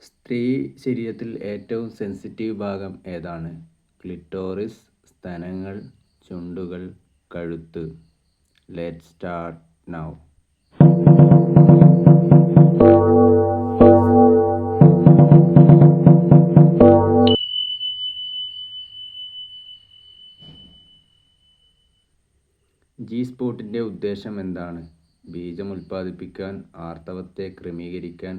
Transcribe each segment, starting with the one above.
സ്ത്രീ ശരീരത്തിൽ ഏറ്റവും സെൻസിറ്റീവ് ഭാഗം ഏതാണ്? ക്ലിറ്റോറിസ്, സ്തനങ്ങൾ, ചുണ്ടുകൾ, കഴുത്ത്. Let's start now. ജി സ്പോട്ടിൻ്റെ ഉദ്ദേശം എന്താണ്? ബീജം ഉൽപ്പാദിപ്പിക്കാൻ, ആർത്തവത്തെ ക്രമീകരിക്കാൻ,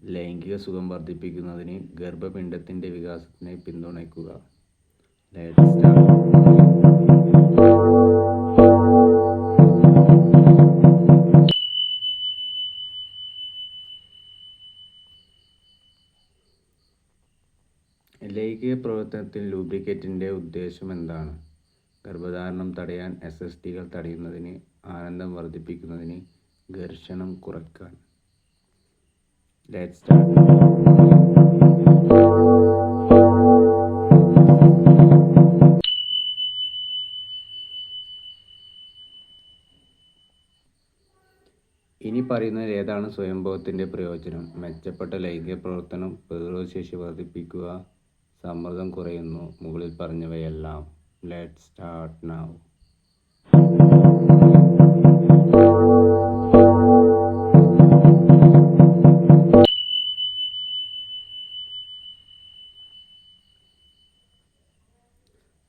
ലൈംഗിക സുഖം വർദ്ധിപ്പിക്കുന്നതിന്, ഗർഭപിണ്ഡത്തിൻ്റെ വികാസത്തിനെ പിന്തുണയ്ക്കുക. Let's start. ലൈംഗിക പ്രവർത്തനത്തിൽ ലൂബ്രിക്കറ്റിൻ്റെ ഉദ്ദേശം എന്താണ്? ഗർഭധാരണം തടയാൻ, SSTകൾ തടയുന്നതിന്, ആനന്ദം വർദ്ധിപ്പിക്കുന്നതിന്, ഘർഷണം കുറയ്ക്കാൻ. Let's start. ഇനി പറയുന്നതിൽ ഏതാണ് സ്വയംഭോഗത്തിൻ്റെ പ്രയോജനം? മെച്ചപ്പെട്ട ലൈംഗിക പ്രവർത്തനം, പ്രതിരോധശേഷി വർദ്ധിപ്പിക്കുക, സമ്മർദ്ദം കുറയുന്നു. മുകളിൽ പറഞ്ഞവയെല്ലാം. Let's start now.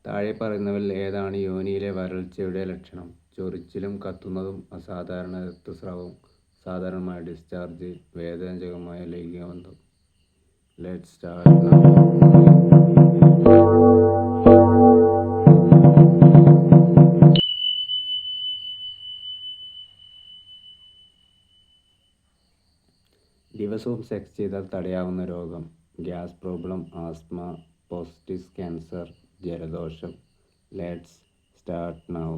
താഴെ പറയുന്നവയിൽ ഏതാണ് യോനിയിലെ വരൾച്ചയുടെ ലക്ഷണം? ചൊറിച്ചിലും കത്തുന്നതും, അസാധാരണ രക്തസ്രാവം, സാധാരണമായ ഡിസ്ചാർജ്, വേദനാജനകമായ ലൈംഗിക ബന്ധം. Let's start now. ദിവസവും സെക്സ് ചെയ്താൽ തടയാവുന്ന രോഗം? Gas problem, asthma, prostate cancer, ജലദോഷം. Let's start now.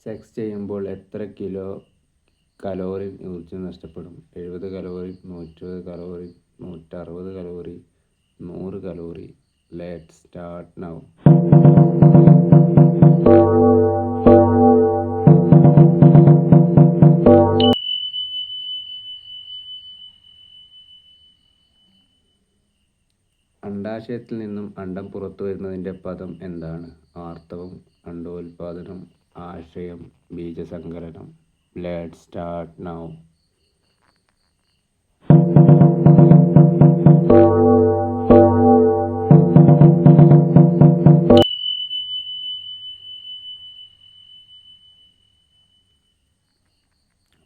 സെക്സ് ചെയ്യുമ്പോൾ എത്ര കലോറി ഊർജ്ജം നഷ്ടപ്പെടും? 70 calorie, 120 calorie, 160 calorie, 100 calorie. Let's start now. അണ്ഡാശയത്തിൽ നിന്നും അണ്ഡം പുറത്തു വരുന്നതിൻ്റെ പദം എന്താണ്? ആർത്തവം, അണ്ഡോത്പാദനം, ആശയം, ബീജസങ്കലനം. Let's start now.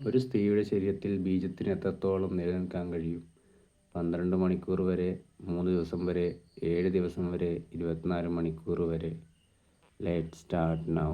ഒരു സ്ത്രീയുടെ ശരീരത്തിൽ ബീജത്തിന് എത്രത്തോളം നിലനിൽക്കാൻ കഴിയും? 12 മണിക്കൂർ വരെ, 3 ദിവസം വരെ, 7 ദിവസം വരെ, 24 മണിക്കൂർ വരെ. Let's start now.